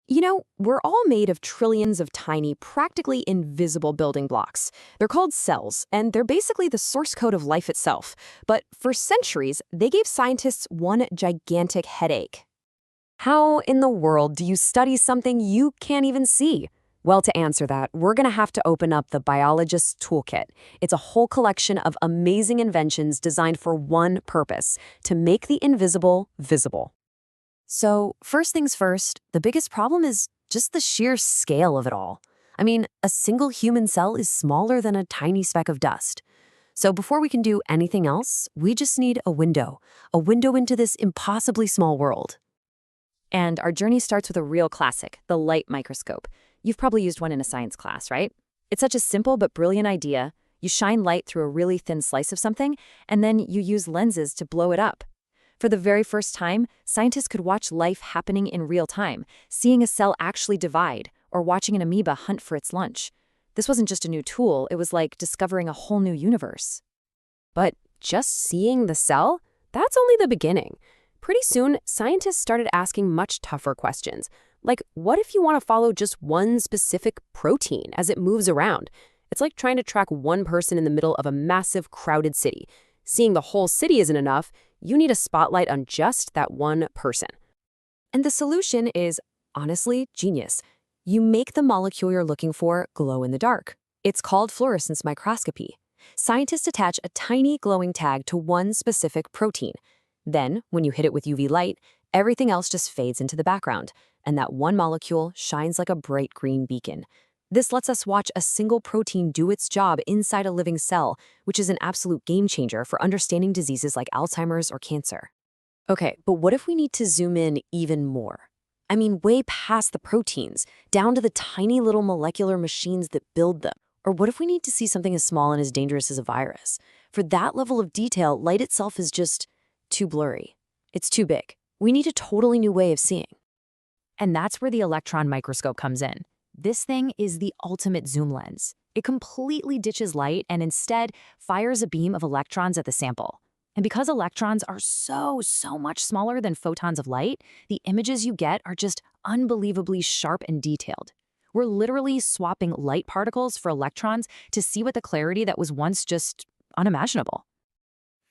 We're all made of trillions of tiny, practically invisible building blocks. They're called cells, and they're basically the source code of life itself. But for centuries, they gave scientists one gigantic headache. How in the world do you study something you can't even see? Well, to answer that, we're going to have to open up the Biologist's Toolkit. It's a whole collection of amazing inventions designed for one purpose: to make the invisible visible. So, first things first, the biggest problem is just the sheer scale of it all. I mean, a single human cell is smaller than a tiny speck of dust. So, before we can do anything else, we just need a window into this impossibly small world. And our journey starts with a real classic, the light microscope. You've probably used one in a science class, right? It's such a simple but brilliant idea. You shine light through a really thin slice of something, and then you use lenses to blow it up. For the very first time, scientists could watch life happening in real time, seeing a cell actually divide, or watching an amoeba hunt for its lunch. This wasn't just a new tool, it was like discovering a whole new universe. But just seeing the cell? That's only the beginning. Pretty soon, scientists started asking much tougher questions, like what if you want to follow just one specific protein as it moves around? It's like trying to track one person in the middle of a massive, crowded city. Seeing the whole city isn't enough. You need a spotlight on just that one person. And the solution is, honestly, genius. You make the molecule you're looking for glow in the dark. It's called fluorescence microscopy. Scientists attach a tiny glowing tag to one specific protein. Then, when you hit it with UV light, everything else just fades into the background, and that one molecule shines like a bright green beacon. This lets us watch a single protein do its job inside a living cell, which is an absolute game changer for understanding diseases like Alzheimer's or cancer. Okay, but what if we need to zoom in even more? I mean, way past the proteins, down to the tiny little molecular machines that build them. Or what if we need to see something as small and as dangerous as a virus? For that level of detail, light itself is just too blurry. It's too big. We need a totally new way of seeing. And that's where the electron microscope comes in. This thing is the ultimate zoom lens. It completely ditches light and instead fires a beam of electrons at the sample. And because electrons are so much smaller than photons of light, the images you get are just unbelievably sharp and detailed. We're literally swapping light particles for electrons to see with a clarity that was once just unimaginable.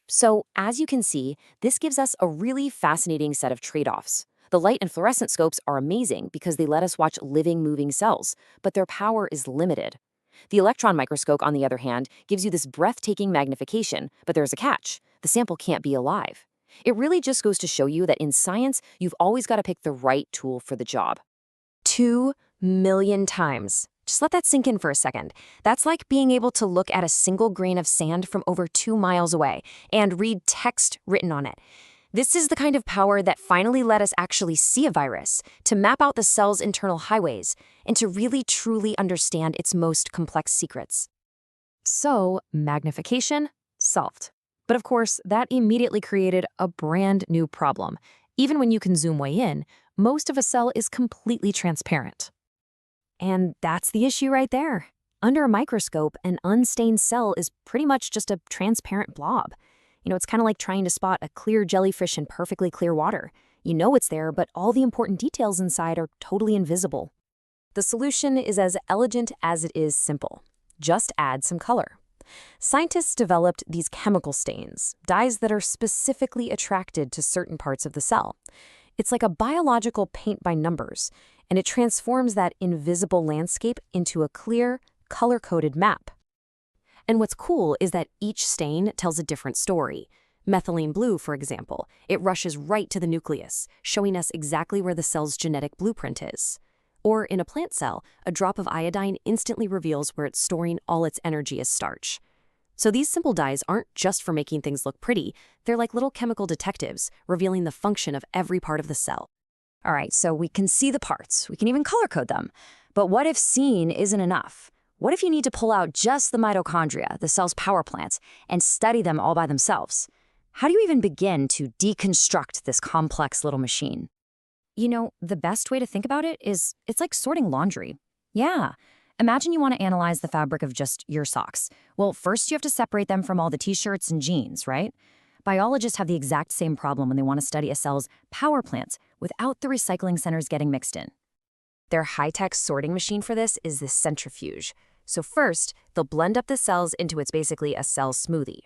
So, as you can see, this gives us a really fascinating set of trade-offs. The light and fluorescent scopes are amazing because they let us watch living, moving cells, but their power is limited. The electron microscope, on the other hand, gives you this breathtaking magnification, but there's a catch. The sample can't be alive. It really just goes to show you that in science, you've always got to pick the right tool for the job. 2 million times. Just let that sink in for a second. That's like being able to look at a single grain of sand from over 2 miles away and read text written on it. This is the kind of power that finally let us actually see a virus, to map out the cell's internal highways, and to really truly understand its most complex secrets. So, magnification solved. But of course, that immediately created a brand new problem. Even when you can zoom way in, most of a cell is completely transparent. And that's the issue right there. Under a microscope, an unstained cell is pretty much just a transparent blob. It's kind of like trying to spot a clear jellyfish in perfectly clear water. You know it's there, but all the important details inside are totally invisible. The solution is as elegant as it is simple. Just add some color. Scientists developed these chemical stains, dyes that are specifically attracted to certain parts of the cell. It's like a biological paint by numbers, and it transforms that invisible landscape into a clear, color-coded map. And what's cool is that each stain tells a different story. Methylene blue, for example, it rushes right to the nucleus, showing us exactly where the cell's genetic blueprint is. Or in a plant cell, a drop of iodine instantly reveals where it's storing all its energy as starch. So these simple dyes aren't just for making things look pretty, they're like little chemical detectives, revealing the function of every part of the cell. All right, so we can see the parts, we can even color code them. But what if seeing isn't enough? What if you need to pull out just the mitochondria, the cell's power plants, and study them all by themselves? How do you even begin to deconstruct this complex little machine? The best way to think about it is it's like sorting laundry. Yeah. Imagine you want to analyze the fabric of just your socks. Well, first you have to separate them from all the t-shirts and jeans, right? Biologists have the exact same problem when they want to study a cell's power plants without the recycling centers getting mixed in. Their high-tech sorting machine for this is the centrifuge. So first, they'll blend up the cells into what's basically a cell smoothie.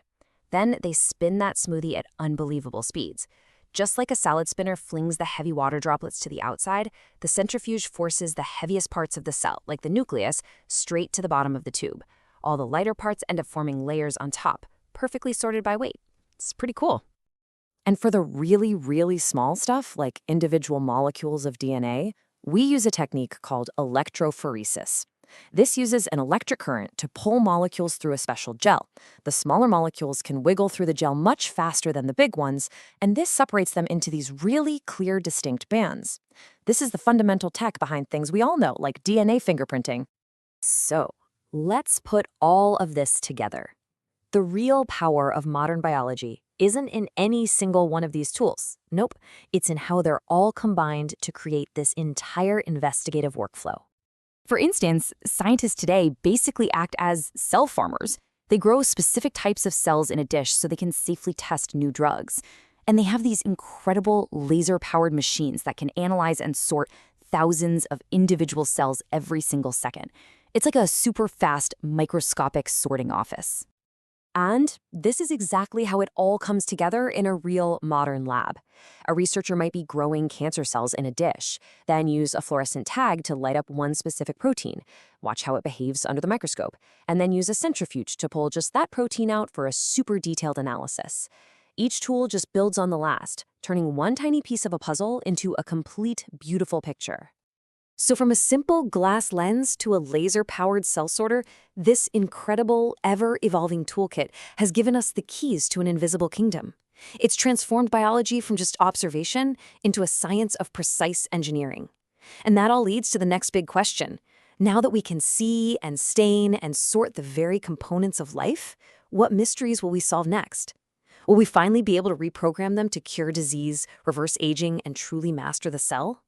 Then they spin that smoothie at unbelievable speeds. Just like a salad spinner flings the heavy water droplets to the outside, the centrifuge forces the heaviest parts of the cell, like the nucleus, straight to the bottom of the tube. All the lighter parts end up forming layers on top, perfectly sorted by weight. It's pretty cool. And for the really, really small stuff, like individual molecules of DNA, we use a technique called electrophoresis. This uses an electric current to pull molecules through a special gel. The smaller molecules can wiggle through the gel much faster than the big ones, and this separates them into these really clear, distinct bands. This is the fundamental tech behind things we all know, like DNA fingerprinting. So, let's put all of this together. The real power of modern biology isn't in any single one of these tools. Nope, it's in how they're all combined to create this entire investigative workflow. For instance, scientists today basically act as cell farmers. They grow specific types of cells in a dish so they can safely test new drugs. And they have these incredible laser-powered machines that can analyze and sort thousands of individual cells every single second. It's like a super fast microscopic sorting office. And this is exactly how it all comes together in a real modern lab. A researcher might be growing cancer cells in a dish, then use a fluorescent tag to light up one specific protein, watch how it behaves under the microscope, and then use a centrifuge to pull just that protein out for a super detailed analysis. Each tool just builds on the last, turning one tiny piece of a puzzle into a complete, beautiful picture. So from a simple glass lens to a laser-powered cell sorter, this incredible, ever-evolving toolkit has given us the keys to an invisible kingdom. It's transformed biology from just observation into a science of precise engineering. And that all leads to the next big question. Now that we can see and stain and sort the very components of life, what mysteries will we solve next? Will we finally be able to reprogram them to cure disease, reverse aging, and truly master the cell?